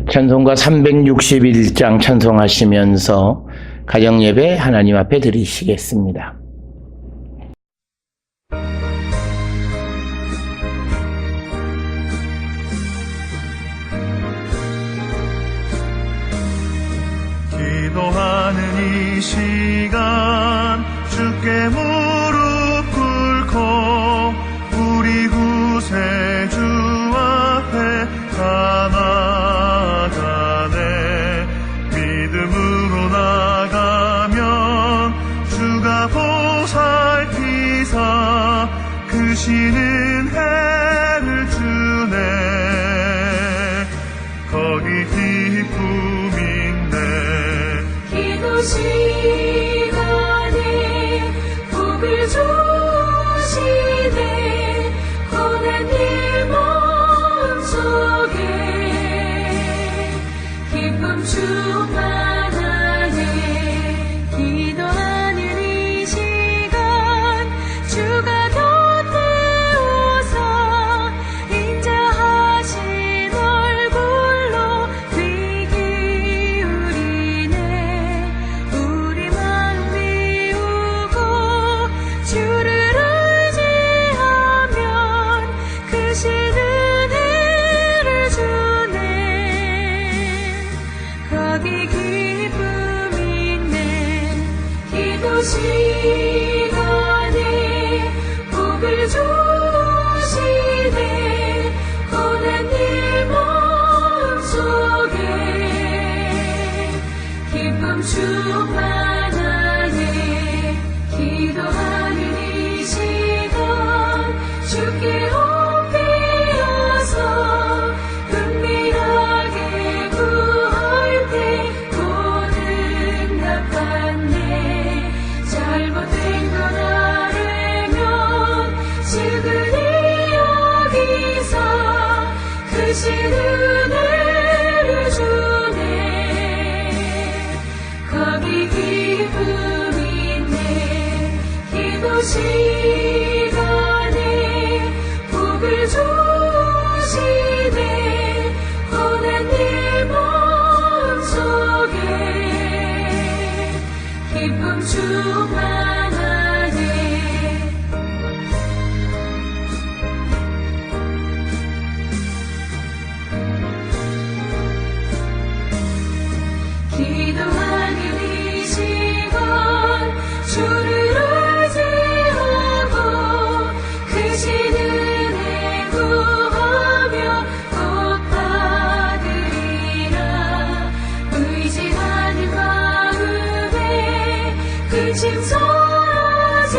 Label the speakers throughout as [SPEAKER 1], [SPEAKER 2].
[SPEAKER 1] 찬송가 361장 찬송하시면서 가정예배 하나님 앞에 드리시겠습니다.
[SPEAKER 2] 기도하는 이 시간 주께 무릎 꿇고 우리 구세주 앞에 나아가네. 믿음으로 나가면 주가 보살피사 크신 은혜를 주네. 거기 기쁨이
[SPEAKER 3] 기도 시간에 복을 주시네. 고난 일 몸속에 기쁨 충만하네. 기도하는 이 시간 주가 곁에 오사 인자하신 얼굴로 귀 기울이네. 우리 마음 비우고 주를 의지하면 크신 은혜를 주네. 거기 기쁨 있네. 기도 시간에 복을 주시네. 고난 일 몸속에 기쁨 충만하네. 기도하는 이 시간 주께 엎드려서 은밀하게 구할 때 곧 응답받네. 잘못된 걸 알으면 지그리 여기서 크신 은혜를 주네. 거기 기쁨 있네. 기도 시간에 복을 주시네. 고난 일 몸속에 기쁨 충만하네. 기도하는 이 시간 주를 의지하고 크신 은혜 구하며 곧 받으리라. 의지하는 마음에 근심 사라지고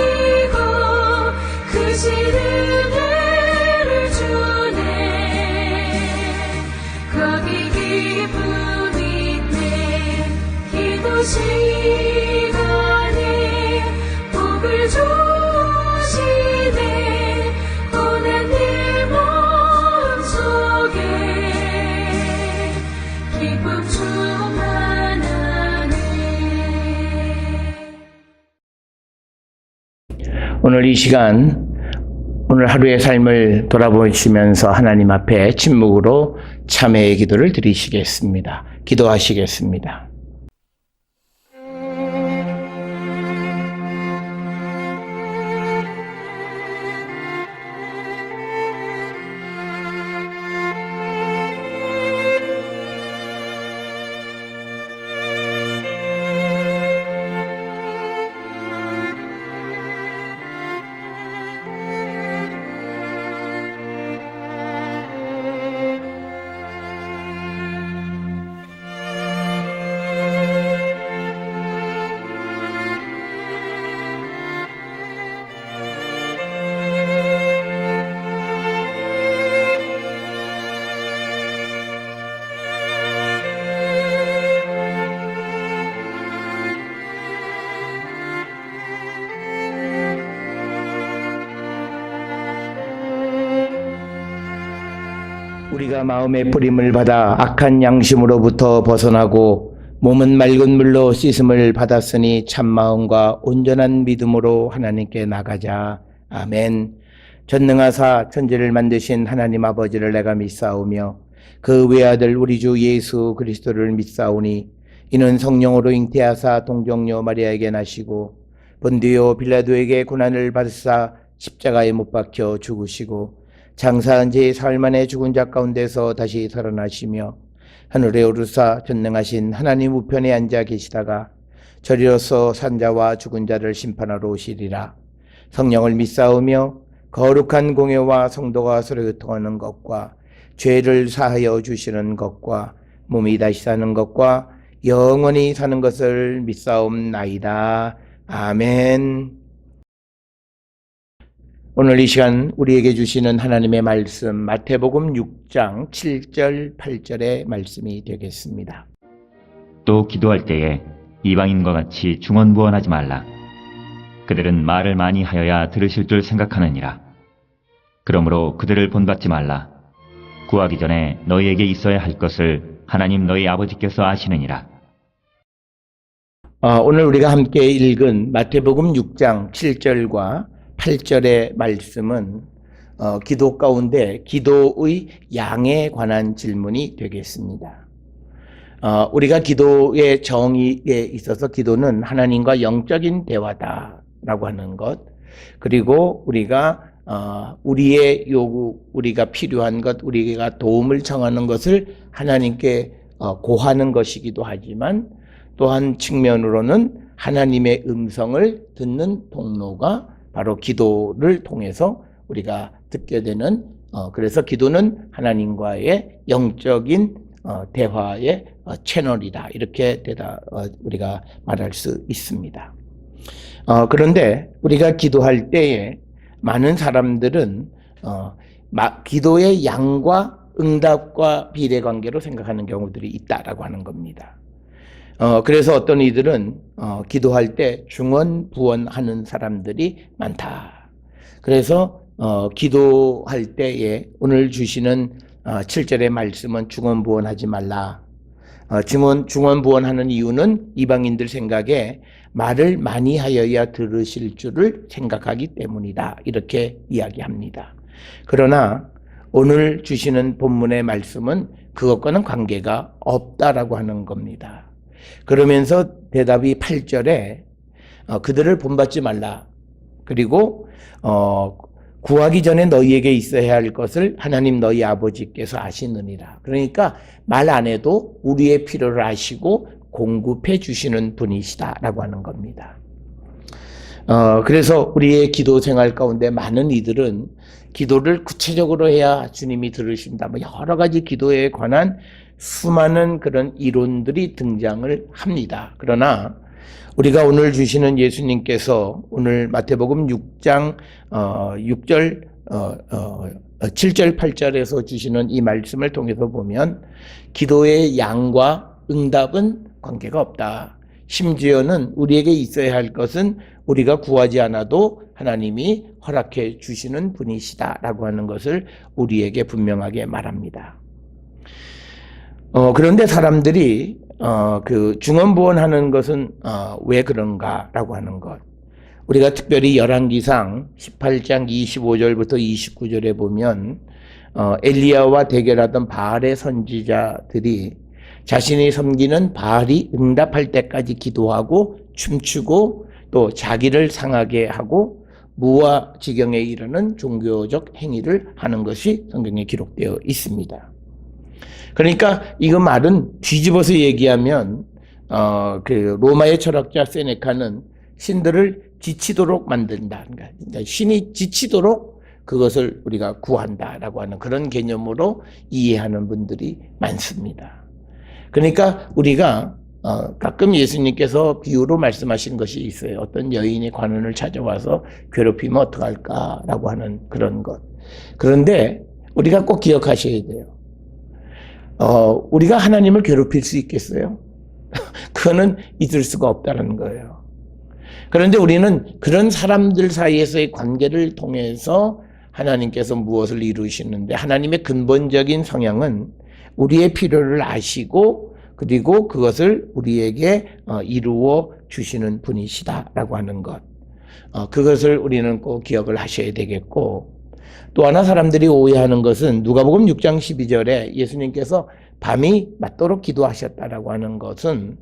[SPEAKER 3] 크신 은혜를 주네. 거기 기쁨 있네. 기도 시간에 복을 주시네. 고난 일 몸속에 기쁨 충만하네.
[SPEAKER 1] 오늘 이 시간 오늘 하루의 삶을 돌아보시면서 하나님 앞에 침묵으로 참회의 기도를 드리시겠습니다. 기도하시겠습니다. 우리가 마음의 뿌림을 받아 악한 양심으로부터 벗어나고 몸은 맑은 물로 씻음을 받았으니 참마음과 온전한 믿음으로 하나님께 나가자. 아멘. 전능하사 천지를 만드신 하나님 아버지를 내가 믿사오며 그 외아들 우리 주 예수 그리스도를 믿사오니 이는 성령으로 잉태하사 동정녀 마리아에게 나시고 본디오 빌라도에게 고난을 받으사 십자가에 못 박혀 죽으시고 장사한 지 사흘 만에 죽은 자 가운데서 다시 살아나시며 하늘에 오르사 전능하신 하나님 우편에 앉아 계시다가 저리로서 산자와 죽은 자를 심판하러 오시리라. 성령을 믿사오며 거룩한 공예와 성도가 서로 교통하는 것과 죄를 사하여 주시는 것과 몸이 다시 사는 것과 영원히 사는 것을 믿사옵나이다. 아멘. 오늘 이 시간 우리에게 주시는 하나님의 말씀 마태복음 6장 7절 8절의 말씀이 되겠습니다.
[SPEAKER 4] 또 기도할 때에 이방인과 같이 중언부언하지 말라. 그들은 말을 많이 하여야 들으실 줄 생각하느니라. 그러므로 그들을 본받지 말라. 구하기 전에 너희에게 있어야 할 것을 하나님 너희 아버지께서 아시느니라.
[SPEAKER 1] 오늘 우리가 함께 읽은 마태복음 6장 7절과 8절의 말씀은 기도 가운데 기도의 양에 관한 질문이 되겠습니다. 우리가 기도의 정의에 있어서 기도는 하나님과 영적인 대화다라고 하는 것, 그리고 우리가 우리의 요구, 우리가 필요한 것, 우리가 도움을 청하는 것을 하나님께 고하는 것이기도 하지만 또한 측면으로는 하나님의 음성을 듣는 통로가 바로 기도를 통해서 우리가 듣게 되는, 그래서 기도는 하나님과의 영적인 대화의 채널이다. 이렇게 우리가 말할 수 있습니다. 그런데 우리가 기도할 때에 많은 사람들은 기도의 양과 응답과 비례관계로 생각하는 경우들이 있다라고 하는 겁니다. 그래서 어떤 이들은 기도할 때 중언부언하는 사람들이 많다. 그래서 기도할 때에 오늘 주시는 7절의 말씀은 중언부언하지 말라. 중언부언하는 이유는 이방인들 생각에 말을 많이 하여야 들으실 줄을 생각하기 때문이다. 이렇게 이야기합니다. 그러나 오늘 주시는 본문의 말씀은 그것과는 관계가 없다라고 하는 겁니다. 그러면서 대답이 8절에 그들을 본받지 말라. 그리고 구하기 전에 너희에게 있어야 할 것을 하나님 너희 아버지께서 아시느니라. 그러니까 말 안 해도 우리의 필요를 아시고 공급해 주시는 분이시다라고 하는 겁니다. 그래서 우리의 기도 생활 가운데 많은 이들은 기도를 구체적으로 해야 주님이 들으신다. 여러 가지 기도에 관한 수많은 그런 이론들이 등장을 합니다. 그러나 우리가 오늘 주시는 예수님께서 오늘 마태복음 6장 7절 8절에서 주시는 이 말씀을 통해서 보면 기도의 양과 응답은 관계가 없다. 심지어는 우리에게 있어야 할 것은 우리가 구하지 않아도 하나님이 허락해 주시는 분이시다라고 하는 것을 우리에게 분명하게 말합니다. 그런데 사람들이 그 중언부언하는 것은 왜 그런가라고 하는 것. 우리가 특별히 열왕기상 18장 25절부터 29절에 보면 엘리야와 대결하던 바알의 선지자들이 자신이 섬기는 바알이 응답할 때까지 기도하고 춤추고 또 자기를 상하게 하고 무아지경에 이르는 종교적 행위를 하는 것이 성경에 기록되어 있습니다. 그러니까 이거 말은 뒤집어서 얘기하면 그 로마의 철학자 세네카는 신들을 지치도록 만든다. 그러니까 신이 지치도록 그것을 우리가 구한다라고 하는 그런 개념으로 이해하는 분들이 많습니다. 그러니까 우리가 가끔 예수님께서 비유로 말씀하신 것이 있어요. 어떤 여인이 관원을 찾아와서 괴롭히면 어떡할까라고 하는 그런 것. 그런데 우리가 꼭 기억하셔야 돼요. 우리가 하나님을 괴롭힐 수 있겠어요? 그거는 있을 수가 없다는 거예요. 그런데 우리는 그런 사람들 사이에서의 관계를 통해서 하나님께서 무엇을 이루시는데 하나님의 근본적인 성향은 우리의 필요를 아시고 그리고 그것을 우리에게 이루어 주시는 분이시다라고 하는 것. 그것을 우리는 꼭 기억을 하셔야 되겠고 또 하나 사람들이 오해하는 것은 누가복음 6장 12절에 예수님께서 밤이 맞도록 기도하셨다라고 하는 것은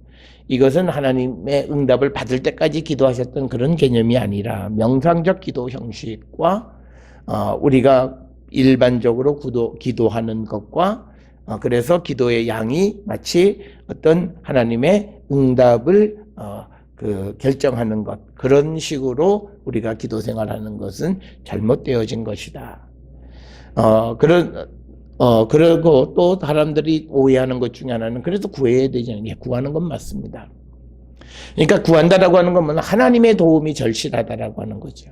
[SPEAKER 1] 이것은 하나님의 응답을 받을 때까지 기도하셨던 그런 개념이 아니라 명상적 기도 형식과 우리가 일반적으로 기도하는 것과 그래서 기도의 양이 마치 어떤 하나님의 응답을 결정하는 것, 그런 식으로 우리가 기도 생활하는 것은 잘못되어진 것이다. 그리고 또 사람들이 오해하는 것 중에 하나는 그래서 구해야 되지 않냐. 구하는 건 맞습니다. 그러니까 구한다라고 하는 건 하나님의 도움이 절실하다라고 하는 거죠.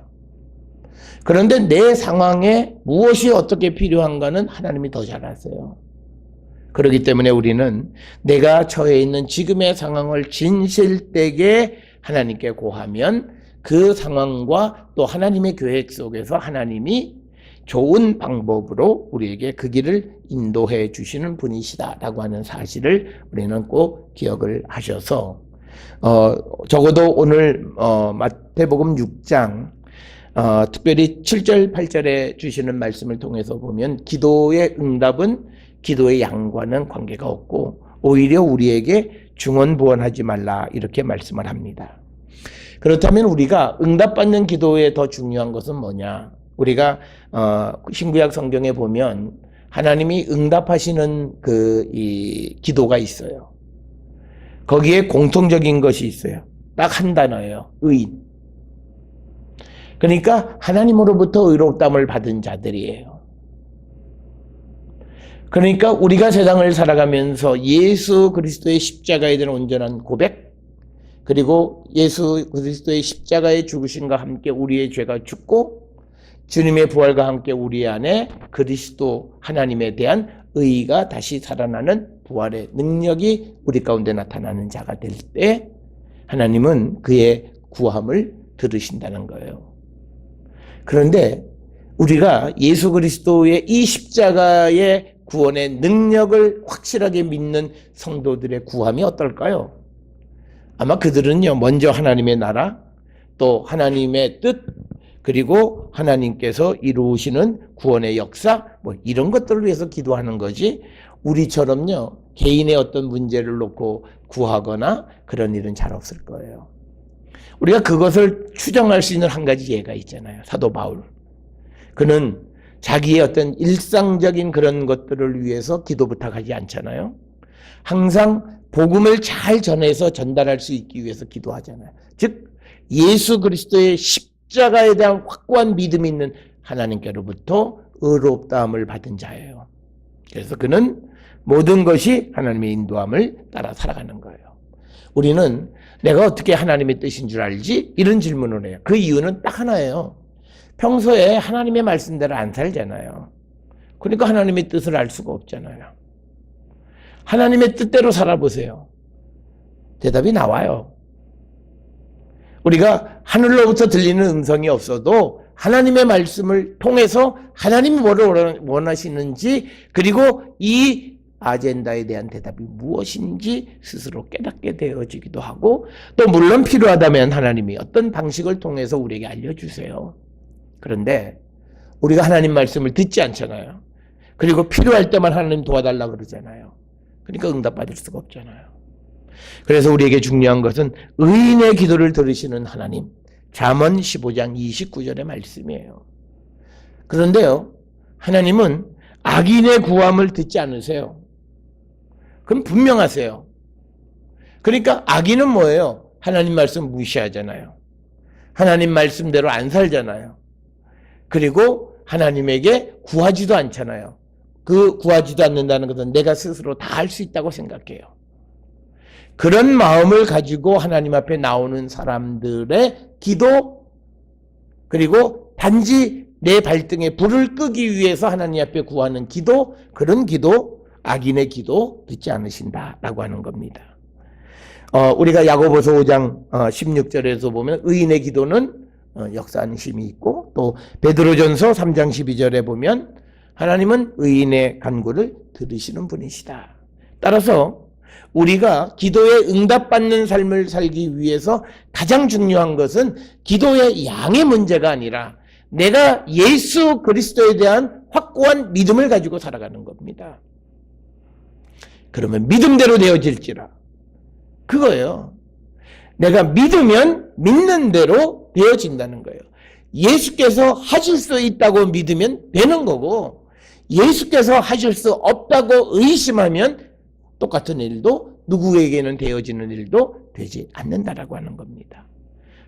[SPEAKER 1] 그런데 내 상황에 무엇이 어떻게 필요한가는 하나님이 더 잘 아세요. 그렇기 때문에 우리는 내가 처해 있는 지금의 상황을 진실되게 하나님께 고하면 그 상황과 또 하나님의 계획 속에서 하나님이 좋은 방법으로 우리에게 그 길을 인도해 주시는 분이시다라고 하는 사실을 우리는 꼭 기억을 하셔서 적어도 오늘 마태복음 6장 특별히 7절 8절에 주시는 말씀을 통해서 보면 기도의 응답은 기도의 양과는 관계가 없고 오히려 우리에게 중언부언하지 말라 이렇게 말씀을 합니다. 그렇다면 우리가 응답받는 기도에 더 중요한 것은 뭐냐? 우리가 신구약 성경에 보면 하나님이 응답하시는 이 기도가 있어요. 거기에 공통적인 것이 있어요. 딱 한 단어예요. 의인. 그러니까 하나님으로부터 의롭다함을 받은 자들이에요. 그러니까 우리가 세상을 살아가면서 예수 그리스도의 십자가에 대한 온전한 고백, 그리고 예수 그리스도의 십자가의 죽으심과 함께 우리의 죄가 죽고 주님의 부활과 함께 우리 안에 그리스도 하나님에 대한 의가 다시 살아나는 부활의 능력이 우리 가운데 나타나는 자가 될 때 하나님은 그의 구함을 들으신다는 거예요. 그런데 우리가 예수 그리스도의 이 십자가의 구원의 능력을 확실하게 믿는 성도들의 구함이 어떨까요? 아마 그들은요, 먼저 하나님의 나라, 또 하나님의 뜻, 그리고 하나님께서 이루시는 구원의 역사, 이런 것들을 위해서 기도하는 거지, 우리처럼요, 개인의 어떤 문제를 놓고 구하거나 그런 일은 잘 없을 거예요. 우리가 그것을 추정할 수 있는 한 가지 예가 있잖아요. 사도 바울. 그는 자기의 어떤 일상적인 그런 것들을 위해서 기도 부탁하지 않잖아요. 항상 복음을 잘 전해서 전달할 수 있기 위해서 기도하잖아요. 즉 예수 그리스도의 십자가에 대한 확고한 믿음이 있는 하나님께로부터 의롭다함을 받은 자예요. 그래서 그는 모든 것이 하나님의 인도함을 따라 살아가는 거예요. 우리는 내가 어떻게 하나님의 뜻인 줄 알지? 이런 질문을 해요. 그 이유는 딱 하나예요. 평소에 하나님의 말씀대로 안 살잖아요. 그러니까 하나님의 뜻을 알 수가 없잖아요. 하나님의 뜻대로 살아보세요. 대답이 나와요. 우리가 하늘로부터 들리는 음성이 없어도 하나님의 말씀을 통해서 하나님이 뭐를 원하시는지, 그리고 이 아젠다에 대한 대답이 무엇인지 스스로 깨닫게 되어지기도 하고, 또 물론 필요하다면 하나님이 어떤 방식을 통해서 우리에게 알려주세요. 그런데 우리가 하나님 말씀을 듣지 않잖아요. 그리고 필요할 때만 하나님 도와달라 그러잖아요. 그러니까 응답받을 수가 없잖아요. 그래서 우리에게 중요한 것은 의인의 기도를 들으시는 하나님, 잠언 15장 29절의 말씀이에요. 그런데요, 하나님은 악인의 구함을 듣지 않으세요. 그럼 분명하세요. 그러니까 악인은 뭐예요? 하나님 말씀 무시하잖아요. 하나님 말씀대로 안 살잖아요. 그리고 하나님에게 구하지도 않잖아요. 그 구하지도 않는다는 것은 내가 스스로 다 할 수 있다고 생각해요. 그런 마음을 가지고 하나님 앞에 나오는 사람들의 기도, 그리고 단지 내 발등에 불을 끄기 위해서 하나님 앞에 구하는 기도, 그런 기도, 악인의 기도 듣지 않으신다라고 하는 겁니다. 우리가 야고보서 5장 16절에서 보면 의인의 기도는 역사하는 힘이 있고, 또 베드로전서 3장 12절에 보면 하나님은 의인의 간구를 들으시는 분이시다. 따라서 우리가 기도에 응답받는 삶을 살기 위해서 가장 중요한 것은 기도의 양의 문제가 아니라 내가 예수 그리스도에 대한 확고한 믿음을 가지고 살아가는 겁니다. 그러면 믿음대로 되어질지라. 그거예요. 내가 믿으면 믿는 대로 되어진다는 거예요. 예수께서 하실 수 있다고 믿으면 되는 거고, 예수께서 하실 수 없다고 의심하면 똑같은 일도 누구에게는 되어지는 일도 되지 않는다라고 하는 겁니다.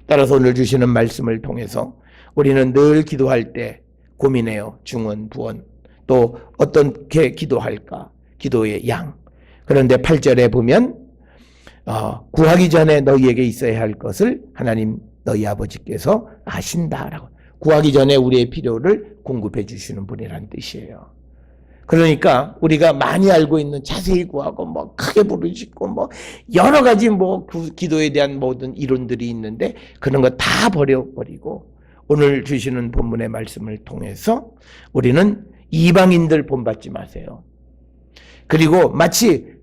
[SPEAKER 1] 따라서 오늘 주시는 말씀을 통해서 우리는 늘 기도할 때 고민해요. 중언, 부언, 또 어떻게 기도할까? 기도의 양. 그런데 8절에 보면 구하기 전에 너희에게 있어야 할 것을 하나님 너희 아버지께서 아신다라고. 구하기 전에 우리의 필요를 공급해 주시는 분이란 뜻이에요. 그러니까 우리가 많이 알고 있는 자세히 구하고 뭐 크게 부르짖고 뭐 여러 가지 뭐 기도에 대한 모든 이론들이 있는데 그런 거 다 버려버리고 오늘 주시는 본문의 말씀을 통해서 우리는 이방인들 본받지 마세요. 그리고 마치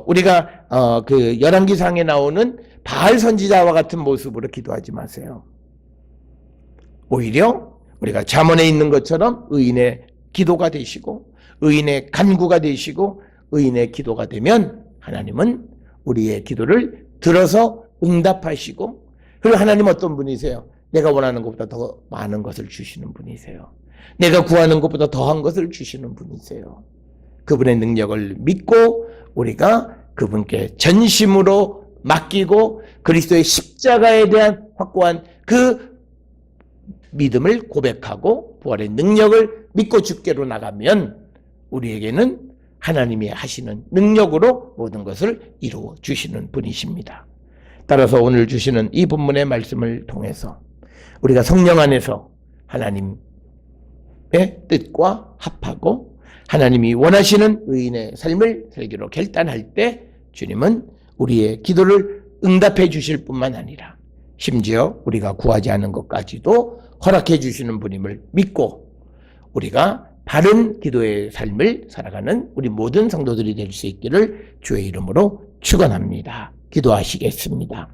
[SPEAKER 1] 우리가 그 열왕기상에 나오는 바알 선지자와 같은 모습으로 기도하지 마세요. 오히려 우리가 잠언에 있는 것처럼 의인의 기도가 되시고 의인의 간구가 되시고 의인의 기도가 되면 하나님은 우리의 기도를 들어서 응답하시고, 그리고 하나님 어떤 분이세요? 내가 원하는 것보다 더 많은 것을 주시는 분이세요. 내가 구하는 것보다 더한 것을 주시는 분이세요. 그분의 능력을 믿고 우리가 그분께 전심으로 맡기고 그리스도의 십자가에 대한 확고한 그 믿음을 고백하고 부활의 능력을 믿고 주께로 나가면 우리에게는 하나님이 하시는 능력으로 모든 것을 이루어 주시는 분이십니다. 따라서 오늘 주시는 이 본문의 말씀을 통해서 우리가 성령 안에서 하나님의 뜻과 합하고 하나님이 원하시는 의인의 삶을 살기로 결단할 때 주님은 우리의 기도를 응답해 주실 뿐만 아니라 심지어 우리가 구하지 않은 것까지도 허락해 주시는 분임을 믿고 우리가 바른 기도의 삶을 살아가는 우리 모든 성도들이 될 수 있기를 주의 이름으로 축원합니다. 기도하시겠습니다.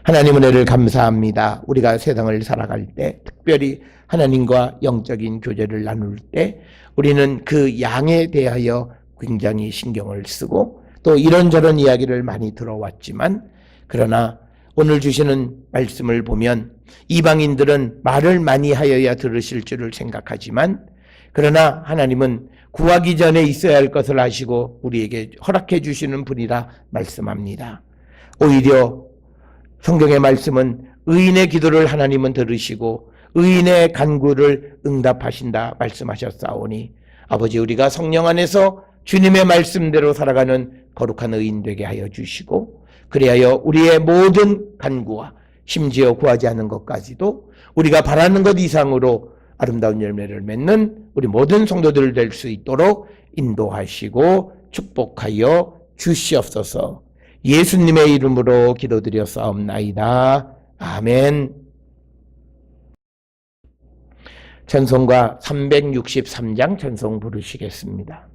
[SPEAKER 1] 하나님 은혜를 감사합니다. 우리가 세상을 살아갈 때 특별히 하나님과 영적인 교제를 나눌 때 우리는 그 양에 대하여 굉장히 신경을 쓰고 또 이런저런 이야기를 많이 들어왔지만, 그러나 오늘 주시는 말씀을 보면 이방인들은 말을 많이 하여야 들으실 줄을 생각하지만, 그러나 하나님은 구하기 전에 있어야 할 것을 아시고 우리에게 허락해 주시는 분이라 말씀합니다. 오히려 성경의 말씀은 의인의 기도를 하나님은 들으시고 의인의 간구를 응답하신다 말씀하셨사오니, 아버지 우리가 성령 안에서 주님의 말씀대로 살아가는 거룩한 의인 되게 하여 주시고, 그리하여 우리의 모든 간구와 심지어 구하지 않은 것까지도 우리가 바라는 것 이상으로 아름다운 열매를 맺는 우리 모든 성도들 될 수 있도록 인도하시고 축복하여 주시옵소서. 예수님의 이름으로 기도드렸사옵나이다. 아멘. 찬송가 363장 찬송 부르시겠습니다.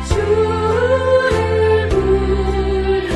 [SPEAKER 3] 주를 불러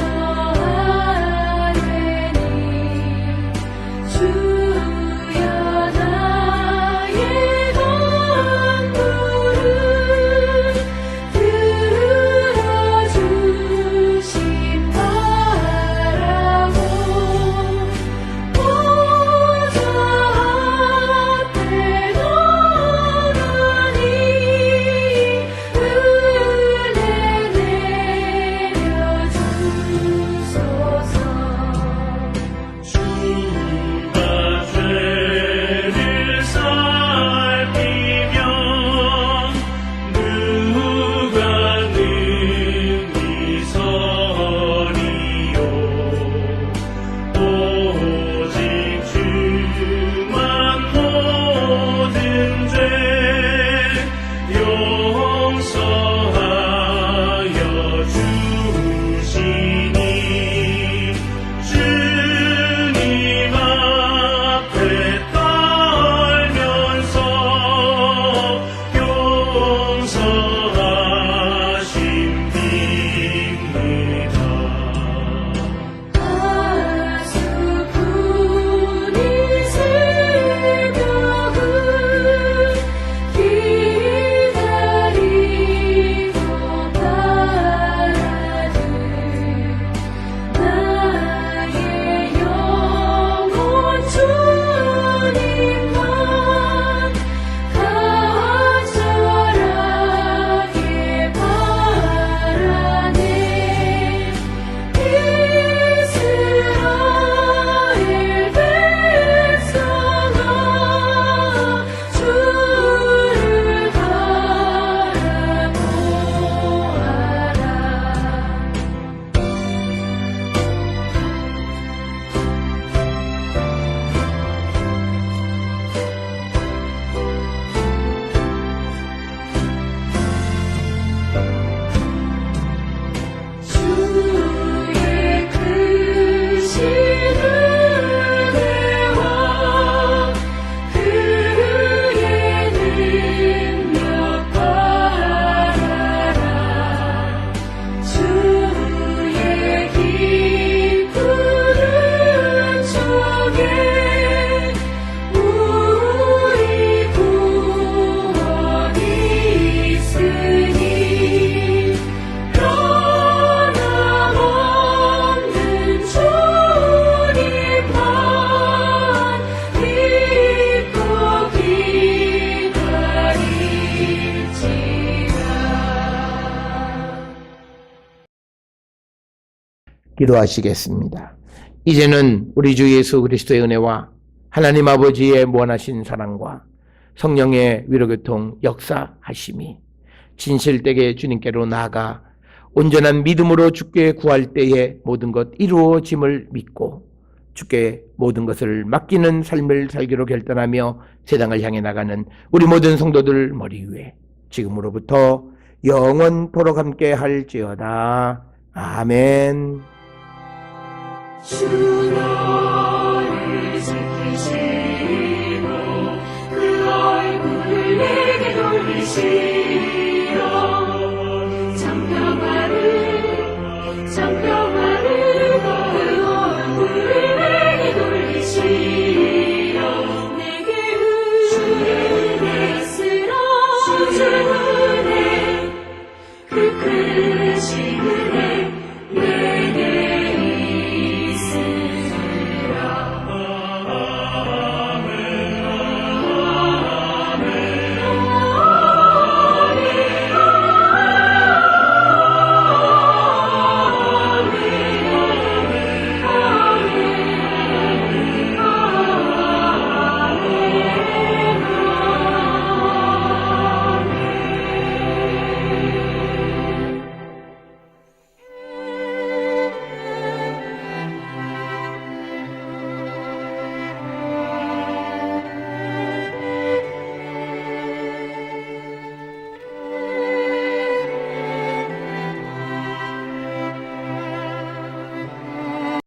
[SPEAKER 1] 기도하시겠습니다. 이제는 우리 주 예수 그리스도의 은혜와 하나님 아버지의 무한하신 사랑과 성령의 위로교통 역사하심이 진실되게 주님께로 나아가 온전한 믿음으로 주께 구할 때에 모든 것 이루어짐을 믿고 주께 모든 것을 맡기는 삶을 살기로 결단하며 세상을 향해 나가는 우리 모든 성도들 머리 위에 지금으로부터 영원토록 함께 할지어다. 아멘.
[SPEAKER 3] 주 너를 지키시고 그 얼굴을 내게 돌리시고